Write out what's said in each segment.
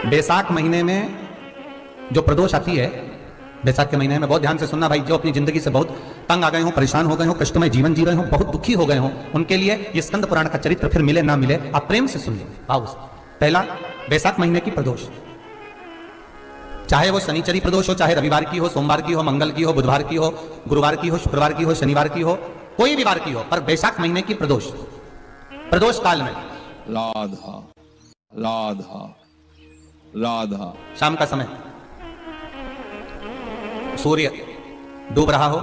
बैसाख महीने में जो प्रदोष आती है, बैसाख के महीने में बहुत ध्यान से सुनना भाई, जो अपनी जिंदगी से बहुत तंग आ गए हो, परेशान हो गए हो, कष्टमय जीवन जी रहे हो, बहुत दुखी हो गए हो, उनके लिए ये स्कंद पुराण का चरित्र फिर मिले ना मिले आप प्रेम से सुनिए। भाव से पहला, बैसाख महीने की प्रदोष, चाहे वो शनिचरी प्रदोष हो, चाहे रविवार की हो, सोमवार की हो, मंगल की हो, बुधवार की हो, गुरुवार की हो, शुक्रवार की हो, शनिवार की हो, कोई भी वार की हो, पर बैसाख महीने की प्रदोष, प्रदोष काल में राधा राधा राधा शाम का समय, सूर्य डूब रहा हो,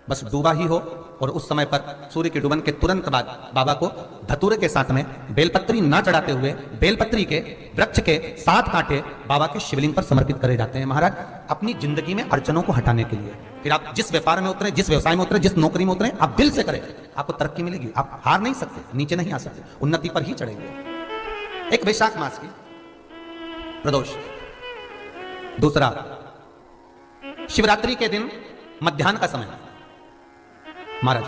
बस डूबा ही हो, और उस समय पर सूर्य के डूबन के तुरंत बाद बाबा को धतूरे के साथ में बेलपत्री ना चढ़ाते हुए बेलपत्री के वृक्ष के 7 कांटे बाबा के शिवलिंग पर समर्पित करे जाते हैं महाराज, अपनी जिंदगी में अड़चनों को हटाने के लिए। फिर आप जिस व्यापार में उतरे, जिस व्यवसाय में उतरे, जिस नौकरी में उतरे, आप दिल से करें, आपको तरक्की मिलेगी, आप हार नहीं सकते, नीचे नहीं आ सकते, उन्नति पर ही चढ़ेंगे। एक वैशाख मास की प्रदोष। दूसरा, शिवरात्रि के दिन मध्याह्न का समय महाराज,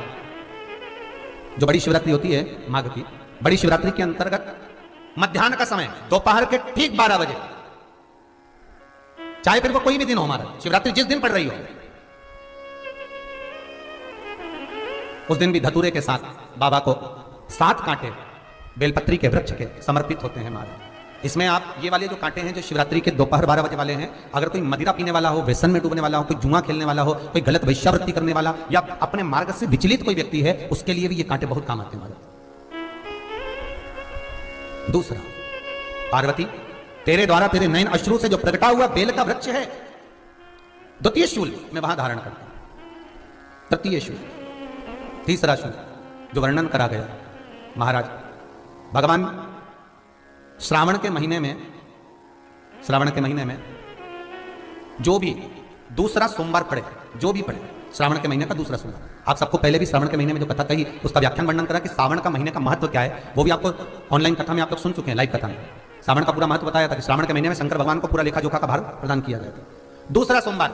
जो बड़ी शिवरात्रि होती है माघ की, बड़ी शिवरात्रि के अंतर्गत मध्याह्न का समय, दोपहर के ठीक 12 बजे, चाहे फिर वो कोई भी दिन हो महाराज, शिवरात्रि जिस दिन पड़ रही हो, उस दिन भी धतूरे के साथ बाबा को 7 कांटे बेलपत्री के वृक्ष के समर्पित होते हैं महाराज। इसमें आप ये वाले जो कांटे हैं, जो शिवरात्रि के दोपहर 12 बजे वाले हैं, अगर कोई मदिरा पीने वाला हो, व्यसन में डूबने वाला हो, कोई जुआ खेलने वाला हो, कोई गलत वैश्यावृत्ति करने वाला, या अपने मार्ग से विचलित कोई व्यक्ति है, उसके लिए भी ये कांटे बहुत काम आते हैं महाराज। दूसरा, पार्वती तेरे द्वारा तेरे नयन अश्रु से जो प्रकटा हुआ बेल का वृक्ष है, द्वितीय शूल मैं वहां धारण करता हूं, तृतीय शूल, तीसरा शूल जो वर्णन करा गया महाराज, भगवान श्रावण के महीने में, श्रावण के महीने में जो भी दूसरा सोमवार पड़े, जो भी पड़े, श्रावण के महीने का दूसरा सोमवार, आप सबको पहले भी श्रावण के महीने में जो कथा कही उसका व्याख्यान वर्णन करा कि श्रावण का महीने का महत्व क्या है, वो भी आपको ऑनलाइन कथा में आप लोग सुन चुके हैं, लाइव कथा में श्रावण का पूरा महत्व बताया था कि श्रावण के महीने में शंकर भगवान को पूरा लेखा जोखा का भार प्रदान किया गया था। दूसरा सोमवार,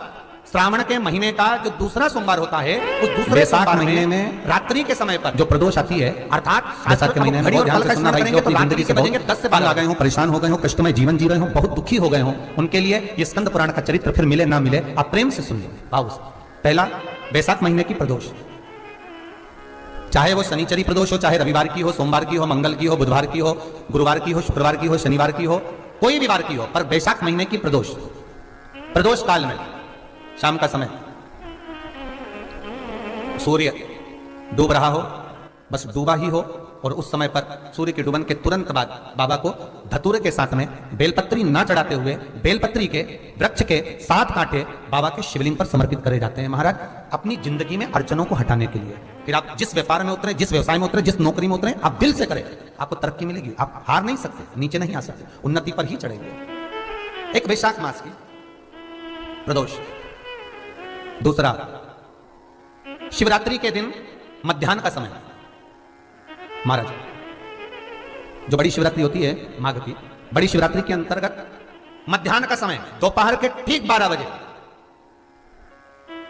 श्रावण के महीने का जो दूसरा सोमवार होता है, उस दूसरे सोमवार महीने में रात्रि के समय पर जो प्रदोष आती है, अर्थात बैसाख के महीने में बहुत ध्यान से सुनना भाई, जो अपनी जिंदगी से बहुत 10 से 12 आ गए हो, परेशान हो गए हो, कष्टमय जीवन जी रहे हो, बहुत दुखी हो गए हो, उनके लिए ये स्कंद पुराण का चरित्र फिर मिले ना मिले आप प्रेम से सुनिए। भाव से पहला, बैसाख महीने की प्रदोष, चाहे वो शनिचरी प्रदोष हो, चाहे रविवार की हो, सोमवार की हो, मंगल की हो, बुधवार की हो, गुरुवार की हो, शुक्रवार की हो, शनिवार की हो, कोई भी वार की हो, पर बैसाख महीने की प्रदोष, प्रदोष काल में शाम का समय, सूर्य डूब रहा हो, बस डूबा ही हो, और उस समय पर सूर्य के डूबन के तुरंत बाद बाबा को धतूरे के साथ में बेलपत्री ना चढ़ाते हुए बेलपत्री के वृक्ष के 7 कांटे बाबा के शिवलिंग पर समर्पित करे जाते हैं महाराज, अपनी जिंदगी में अड़चनों को हटाने के लिए। फिर आप जिस व्यापार में उतरे, जिस व्यवसाय में उतरे, जिस नौकरी में उतरे, आप दिल से करें, आपको तरक्की मिलेगी, आप हार नहीं सकते, नीचे नहीं आ सकते, उन्नति पर ही चढ़ेंगे। एक वैशाख मास की प्रदोष। दूसरा, शिवरात्रि के दिन मध्याह्न का समय महाराज, जो बड़ी शिवरात्रि होती है माघ की, बड़ी शिवरात्रि के अंतर्गत मध्याह्न का समय, दोपहर के ठीक 12 बजे,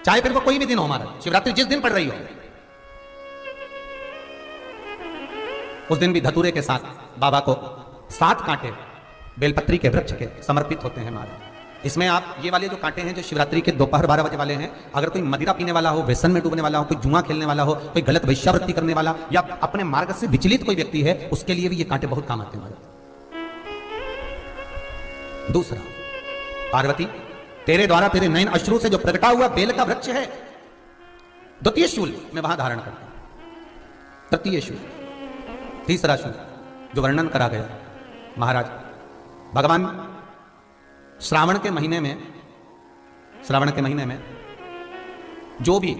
चाहे फिर वो कोई भी दिन हो महाराज, शिवरात्रि जिस दिन पड़ रही हो, उस दिन भी धतूरे के साथ बाबा को 7 कांटे बेलपत्री के वृक्ष के समर्पित होते हैं महाराज। इसमें आप ये वाले जो कांटे हैं, जो शिवरात्रि के दोपहर 12 बजे वाले हैं, अगर कोई मदिरा पीने वाला हो, व्यसन में डूबने वाला हो, कोई जुआ खेलने वाला हो, कोई गलत वैश्यावृत्ति करने वाला, या अपने मार्ग से विचलित कोई व्यक्ति है, उसके लिए भी ये कांटे बहुत काम आते हैं महाराज। दूसरा, पार्वती तेरे द्वारा तेरे नयन अश्रु से जो प्रकटा हुआ बेल का वृक्ष है, द्वितीय शूल मैं वहां धारण करता हूं, तृतीय शूल, तीसरा शूल जो वर्णन करा गया महाराज, भगवान श्रावण के महीने में, श्रावण के महीने में जो भी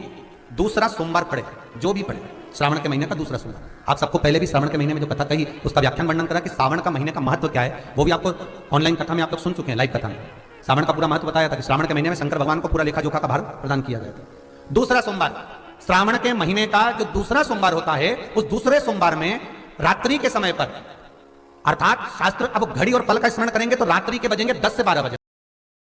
दूसरा सोमवार पड़े, जो भी पड़े, श्रावण के महीने का दूसरा सोमवार, आप सबको पहले भी श्रावण के महीने में जो कथा कही उसका व्याख्यान वर्णन करा कि श्रावण का महीने का महत्व क्या है, वो भी आपको ऑनलाइन कथा में आप लोग सुन चुके हैं, लाइव कथा में श्रावण का पूरा महत्व बताया था कि श्रावण के महीने में शंकर भगवान को पूरा लेखा जोखा का भार प्रदान किया गया था। दूसरा सोमवार, श्रावण के महीने का जो दूसरा सोमवार होता है, उस दूसरे सोमवार में रात्रि के समय पर, अर्थात शास्त्र अब घड़ी और पल का स्मरण करेंगे तो रात्रि के बजेंगे 10 से 12 बजे।